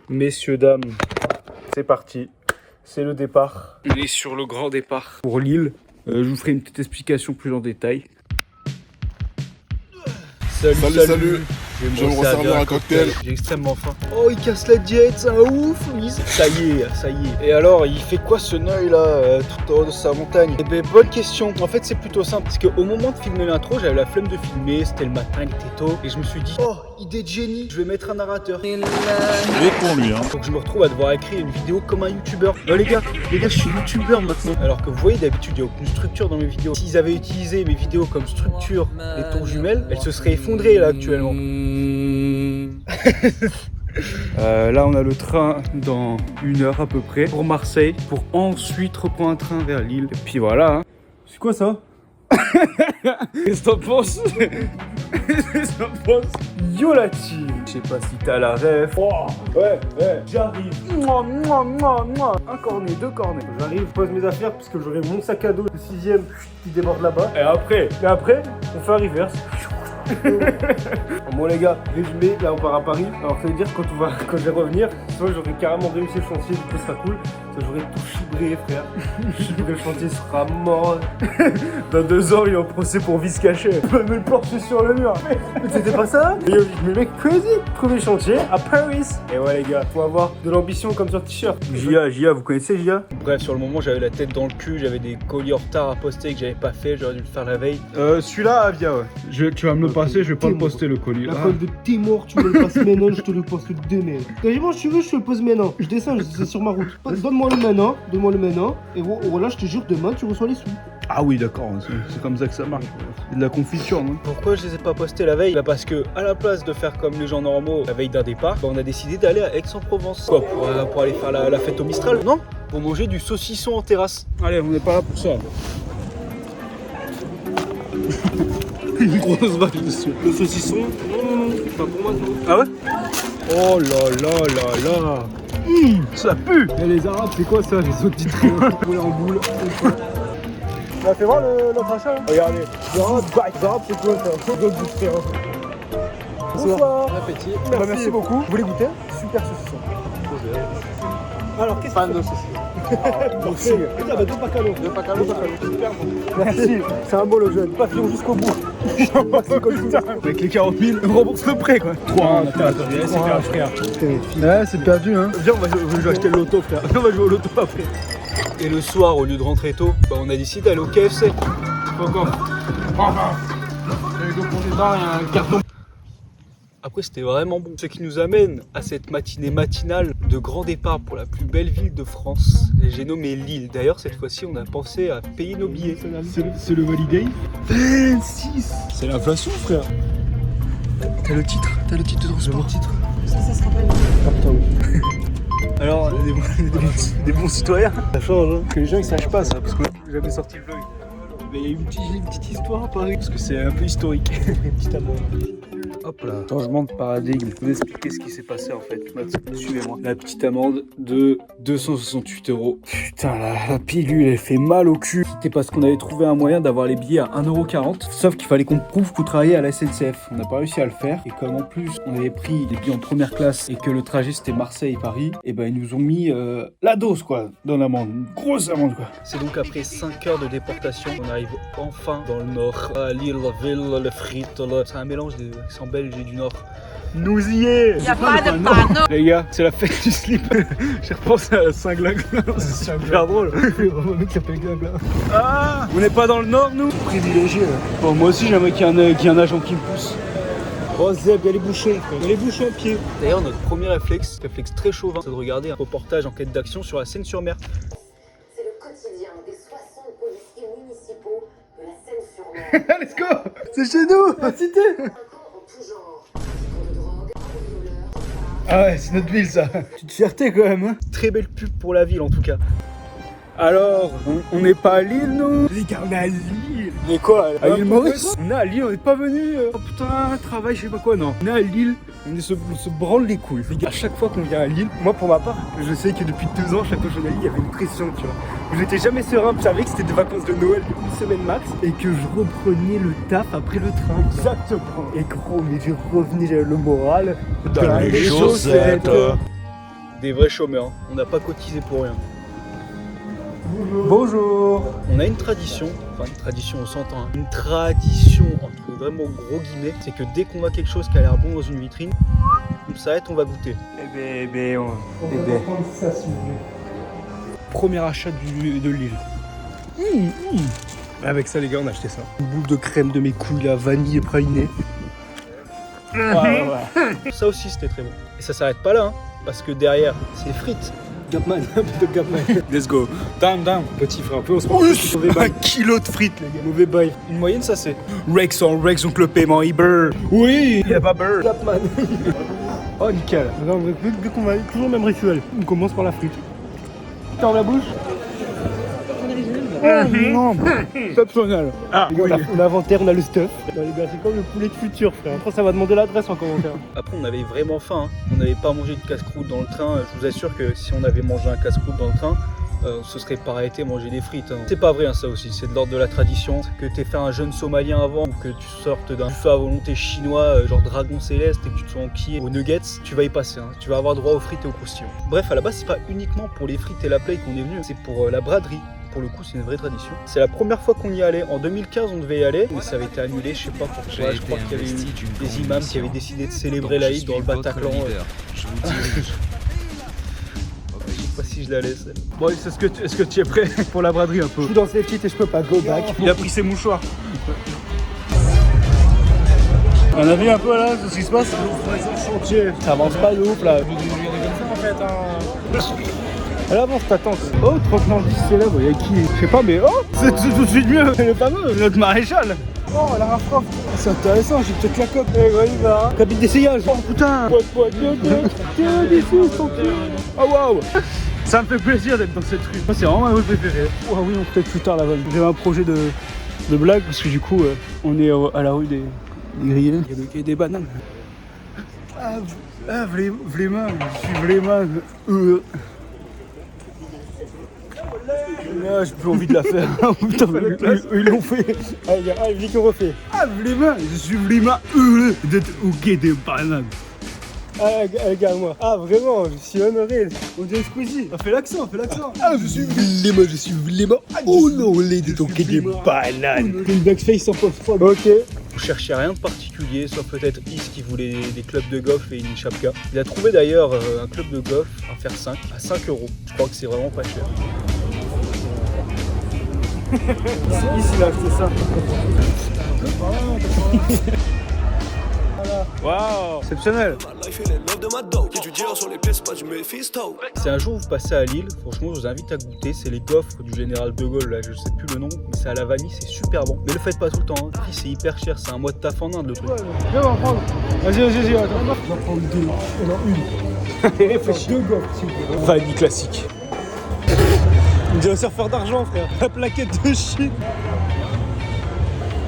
Messieurs, dames, c'est parti. C'est le départ. On est sur le grand départ pour Lille. Je vous ferai une petite explication plus en détail. Salut. Je vais me resservir un cocktail. J'ai extrêmement faim. Oh, il casse la diète, c'est un ouf, Louise. Ça y est. Et alors, il fait quoi ce Neuil là, tout en haut de sa montagne? Eh ben, bonne question. En fait, c'est plutôt simple. Parce qu'au moment de filmer l'intro, j'avais la flemme de filmer. C'était le matin, il était tôt. Et je me suis dit, oh, idée de génie, je vais mettre un narrateur. Il est con lui, hein. Donc je me retrouve à devoir écrire une vidéo comme un youtubeur. Non les gars, je suis youtubeur maintenant. Alors que vous voyez, d'habitude, il n'y a aucune structure dans mes vidéos. S'ils avaient utilisé mes vidéos comme structure, les tours jumelles, elles se seraient effondrées là actuellement. Là on a le train dans 1 heure à peu près pour Marseille, pour ensuite reprendre un train vers Lille. Et puis voilà, hein. C'est quoi ça? Qu'est-ce que t'en penses? Qu'est-ce que t'en penses? Yo la team. Je sais pas si t'as la ref. Oh, ouais, j'arrive. Un cornet, 2 cornets. J'arrive, je pose mes affaires parce que j'aurai mon sac à dos, le 6ème qui déborde là-bas. Et après, on fait un reverse. Bon les gars, résumé, là on part à Paris. Alors ça veut dire quand je vais revenir, soit j'aurai carrément réussi le chantier, du coup ce sera cool. Soit j'aurai tout chibré frère. Le chantier sera mort. Dans 2 ans il est en procès pour vice caché. Me le plancher sur le mur. Mais c'était pas ça. Mais le mec crazy. Premier chantier à Paris. Et ouais les gars, faut avoir de l'ambition comme sur le t-shirt. Gia, vous connaissez Gia? Bref, sur le moment j'avais la tête dans le cul, j'avais des colis en retard à poster que j'avais pas fait, j'aurais dû le faire la veille. Celui-là, Avia, ouais. Tu vas me le passer, je vais pas le poster le colis. La colle de t'es mort, tu me le passes maintenant, je te le poste demain. Carrément, si tu veux, je te le pose maintenant. Je descends, c'est sur ma route. Donne-moi le maintenant, et voilà, je te jure, demain, tu reçois les sous. Ah oui, d'accord, c'est comme ça que ça marche. C'est de la confiture, non? Pourquoi je les ai pas postés la veille? Bah parce que, à la place de faire comme les gens normaux la veille d'un départ, bah on a décidé d'aller à Aix-en-Provence. Quoi, pour aller faire la fête au Mistral? Non, pour manger du saucisson en terrasse. Allez, on n'est pas là pour ça. Une grosse vache dessus. Le saucisson? Non, pas pour moi, non. Ah ouais? Oh là. Ça pue. Et les Arabes, c'est quoi ça, les autres titres en boule? Bah fais voir le crachat. Regardez. Les Arabes, c'est quoi ça? C'est d'autres bouts de terrain. Bonsoir. Bon appétit. Merci beaucoup. Vous voulez goûter? Super saucisson. Alors, qu'est-ce que c'est? Fan de saucisson. Merci. Putain, bah 2 pacalo. Super bon. Merci. C'est un beau le jeune. Papillon jusqu'au bout. Avec les 40 000, on rembourse le prêt quoi. 3 c'est perdu frère. Ouais, c'est perdu hein. Viens, je vais acheter le loto frère. On va jouer au loto après. Et le soir, au lieu de rentrer tôt, bah, on a décidé d'aller au KFC. Encore. Donc on est là, il y a un carton. Après c'était vraiment bon. Ce qui nous amène à cette matinée matinale de grand départ pour la plus belle ville de France. J'ai nommé Lille. D'ailleurs cette fois-ci on a pensé à payer nos billets. C'est le validé. 26. C'est l'inflation frère. T'as le titre de transport. Est-ce que ça se rappelle? Alors des bons citoyens. Ça change hein. Que les gens ils sachent pas ça parce que j'ai jamais sorti le vlog. Mais il y a une petite histoire à Paris parce que c'est un peu historique. Petite amende. Hop là, changement de paradigme. Je vais vous expliquer ce qui s'est passé en fait. Suivez-moi. La petite amende de 268 €. Putain, la pilule, elle fait mal au cul. C'était parce qu'on avait trouvé un moyen d'avoir les billets à 1,40 €. Sauf qu'il fallait qu'on prouve qu'on travaillait à la SNCF. On n'a pas réussi à le faire. Et comme en plus, on avait pris des billets en première classe et que le trajet c'était Marseille-Paris, et ben ils nous ont mis la dose quoi dans l'amende. Une grosse amende quoi. C'est donc après 5 heures de déportation qu'on arrive enfin dans le nord. À Lille, la ville, les frites, c'est un mélange des accents belges et du nord. Nous y est. Y'a pas de panneau. Les gars, c'est la fête du slip. J'ai repensé à Saint-Glagla. C'est super drôle. Un mec qui s'appelle Glagla. Ah, on n'est pas dans le nord nous? Privilégié là. Bon, moi aussi j'aimerais qu'il y ait un agent qui me pousse. Oh Zeb, il y a les bouchons. Il y a les bouchons à pied. D'ailleurs notre premier réflexe très chauvin, c'est de regarder un reportage en quête d'action sur la Seine-sur-Mer. C'est le quotidien des 60 policiers municipaux de la Seine-sur-Mer. Let's go. C'est chez nous, la cité. En tout genre, trafiquants de drogue, violeurs, Ah ouais, c'est notre ville ça. Petite fierté quand même hein. Très belle pub pour la ville en tout cas. Alors, on n'est pas à Lille nous? Les gars, on est à Lille. Mais quoi? À l'île Maurice? On est à Lille, on n'est pas venu oh putain, travail, je sais pas quoi, non. On est à Lille, on se branle les couilles. Les gars, à chaque fois qu'on vient à Lille, moi pour ma part, je sais que depuis 2 ans, chaque fois que je viens à Lille, il y avait une pression, tu vois. Je n'étais jamais serein, je savais que c'était des vacances de Noël de 1 semaine max et que je reprenais le taf après le train. Exactement. Et gros, mais je revenais, j'avais le moral dans les chaussettes. des vrais chômeurs, hein. On n'a pas cotisé pour rien. Bonjour. On a une tradition, enfin une tradition on s'entend, hein. Une tradition entre vraiment gros guillemets, c'est que dès qu'on voit quelque chose qui a l'air bon dans une vitrine, on s'arrête, on va goûter. On va prendre ça s'il vous plaît. Premier achat de l'île. Avec ça les gars on a acheté ça. Une boule de crème de mes couilles là, vanille et praliné. Ouais. Ça aussi c'était très bon. Et ça s'arrête pas là, hein, parce que derrière c'est les frites. Gapman, Gapman. Let's go. Down. Petit frère, un peu on se prend mauvais bail. 1 kilo de frites les gars. Mauvais bail. Une moyenne ça c'est Rex on Rex, donc le paiement il beurre. Oui. Il y a pas beurre. Gapman. Oh nickel. Vu qu'on va toujours le même rituel. On commence par la frite. Ferme la bouche. Non, exceptionnel. Ah, Les gars, on a l'inventaire, on a le stuff. Non, les gars, c'est comme le poulet de futur, frère. Après, ça va demander l'adresse en commentaire. Après, on avait vraiment faim. Hein. On n'avait pas mangé de casse-croûte dans le train. Je vous assure que si on avait mangé un casse-croûte dans le train, on se serait pas arrêté manger des frites. Hein. C'est pas vrai, hein, ça aussi. C'est de l'ordre de la tradition. Que t'aies fait un jeûne somalien avant ou que tu sortes d'un buffet à volonté chinois, genre dragon céleste, et que tu te sois enquillé aux nuggets, tu vas y passer. Hein. Tu vas avoir droit aux frites et aux croustillons. Bref, à la base, c'est pas uniquement pour les frites et la plate qu'on est venu. C'est pour la braderie. Pour le coup, c'est une vraie tradition. C'est la première fois qu'on y allait. En 2015, on devait y aller, mais ça avait été annulé. Je sais pas pourquoi. Je crois qu'il y avait eu des imams qui avaient décidé de célébrer l'Aïd dans le Bataclan. Je vous dirige. Je sais pas si je la laisse. Bon, est-ce que tu es prêt pour la braderie un peu? Je suis dans ces petites et je peux pas go back. Il a pris ses mouchoirs. On a vu un peu là ce qui se passe? Chantier. Ça avance pas de ouf là. Elle avance ta tante. Oh, trottinandise célèbre, y'a qui? Je sais pas, mais oh, c'est tout de suite mieux. Le fameux, notre maréchal. Oh, elle a un prof. C'est intéressant, j'ai peut-être la coque. Eh, ouais, il va. Cabine d'essayage. Oh putain. Tiens, des fous, tranquille. Oh waouh. Ça me fait plaisir d'être dans cette rue. Moi, c'est vraiment ma rue préférée. Oh oui, on peut-être plus tard là-bas. J'avais un projet de blague parce que du coup, on est à la rue des grillés. Il y a le quai des bananes. Vraiment, je suis vraiment heureux. Ah, j'ai plus envie de la faire. Putain, ils l'ont fait. Allez, viens qu'on refait. Ah, vraiment, je suis vraiment heureux d'être au quai des bananes. Ah, regarde-moi. Ah, vraiment, je suis honoré. On dirait Squeezie. Fais l'accent. Ah, je suis vraiment honoré de ton quai des bananes. Une backface en post-folle. Ok. Vous cherchez rien de particulier, sauf peut-être Is qui voulait des clubs de golf et une chapka. Il a trouvé d'ailleurs un club de golf, un fer 5, à 5 €. Je crois que c'est vraiment pas cher. Ici, il a acheté ça. Waouh, exceptionnel. Si un jour vous passez à Lille, franchement je vous invite à goûter, c'est les gaufres du général de Gaulle, là je sais plus le nom, mais c'est à la vanille, c'est super bon. Mais le faites pas tout le temps, hein. C'est hyper cher, c'est un mois de taf en Inde le truc. Viens, on va en prendre. Vas-y, attends. On va prendre deux. Non, une. Réfléchis. Deux gaufres, s'il vous plaît. Vanille classique. On dirait un surfeur d'argent, frère. La plaquette de shit.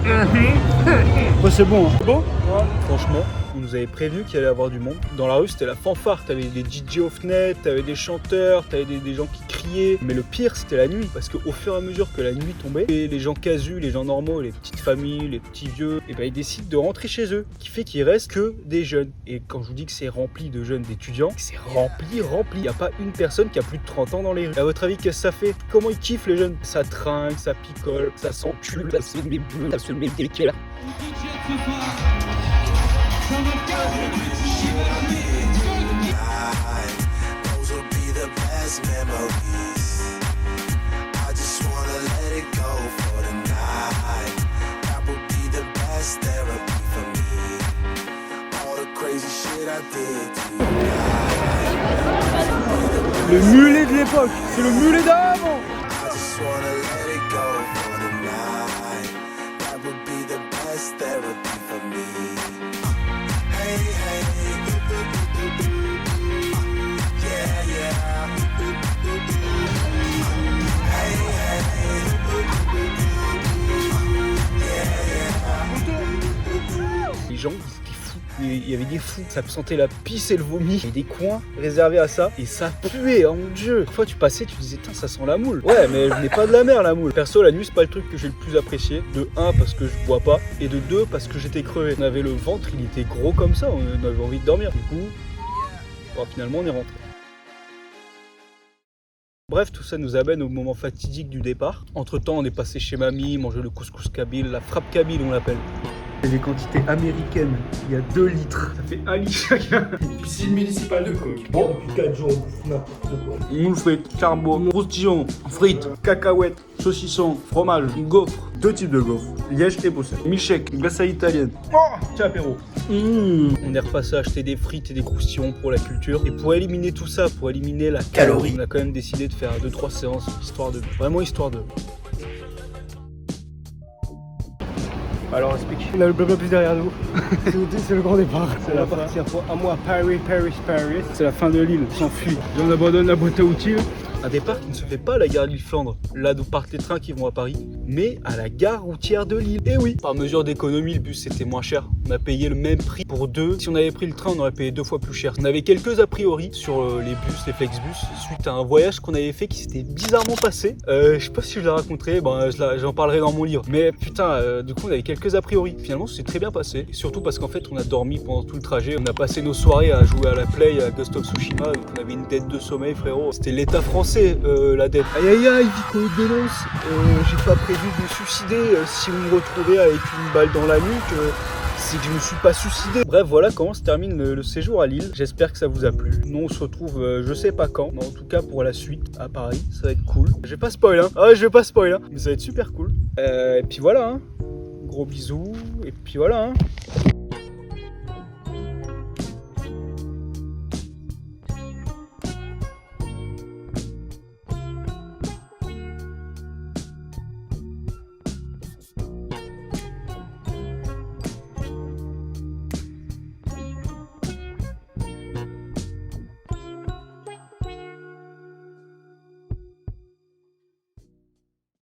Ouais, c'est bon. Hein. Bon ouais. Franchement, on nous avait prévenu qu'il allait y avoir du monde. Dans la rue, c'était la fanfare. T'avais des DJ aux fenêtres, t'avais des chanteurs, t'avais des gens qui criaient. Mais le pire, c'était la nuit. Parce qu'au fur et à mesure que la nuit tombait, et les gens casus, les gens normaux, les petites familles, les petits vieux, et ben ils décident de rentrer chez eux. Ce qui fait qu'il reste que des jeunes. Et quand je vous dis que c'est rempli de jeunes d'étudiants, c'est rempli. Il n'y a pas une personne qui a plus de 30 ans dans les rues. À votre avis, qu'est-ce que ça fait? Comment ils kiffent les jeunes? Ça trinque, ça picole, ça s'encule, ça se met des cœurs. Le mulet de l'époque, c'est le mulet d'avant. Les gens, ils étaient fous. Il y avait des fous, ça sentait la pisse et le vomi. Il y avait des coins réservés à ça et ça puait, oh mon dieu. Parfois tu passais, tu disais, ça sent la moule. Ouais, mais je n'ai pas de la mer la moule. Perso, la nuit, c'est pas le truc que j'ai le plus apprécié. De 1, parce que je bois pas, et de 2, parce que j'étais crevé. On avait le ventre, il était gros comme ça, on avait envie de dormir. Du coup, bon, finalement, on est rentré. Bref, tout ça nous amène au moment fatidique du départ. Entre temps, on est passé chez mamie, manger le couscous kabyle, la frappe kabyle on l'appelle. C'est des quantités américaines, il y a 2 litres. Ça fait 1 litre chacun. Piscine municipale de coke. Bon, depuis 4 jours, on bouffe n'importe quoi. Moule frites, charbon, croustillon, frites, cacahuètes, saucisson, fromage, gaufres. 2 types de gaufres, liège et brossette. Milkshake, glace à l'italienne. Oh, tiens, apéro. On est repassé à acheter des frites et des croustillons pour la culture. Et pour éliminer tout ça, pour éliminer la calorie, on a quand même décidé de faire 2-3 séances, vraiment histoire de... Alors explique. On a le blabla plus derrière nous. C'est le grand départ. C'est la partie à moi, Paris. C'est la fin de l'île, on s'enfuit. On abandonne la boîte à outils. Un départ qui ne se fait pas à la gare Lille-Flandre, là d'où partent les trains qui vont à Paris, mais à la gare routière de Lille. Et oui, par mesure d'économie, le bus c'était moins cher. On a payé le même prix pour 2. Si on avait pris le train, on aurait payé 2 fois plus cher. On avait quelques a priori sur les bus, les Flexbus, suite à un voyage qu'on avait fait qui s'était bizarrement passé. Je sais pas si je la raconterai, j'en parlerai dans mon livre. Mais putain, du coup on avait quelques a priori. Finalement, c'est très bien passé. Et surtout parce qu'en fait, on a dormi pendant tout le trajet. On a passé nos soirées à jouer à la Play, à Ghost of Tsushima. Donc on avait une dette de sommeil, frérot. C'était l'État français. La dette. Aïe aïe aïe, Vico dénonce. J'ai pas prévu de me suicider. Si vous me retrouvez avec une balle dans la nuque, c'est que je me suis pas suicidé. Bref, voilà comment se termine le séjour à Lille. J'espère que ça vous a plu. Nous on se retrouve je sais pas quand, mais en tout cas pour la suite à Paris, ça va être cool. Je vais pas spoil hein. Ah, je vais pas spoil hein. Mais ça va être super cool. Et puis voilà hein. Gros bisous. Et puis voilà hein.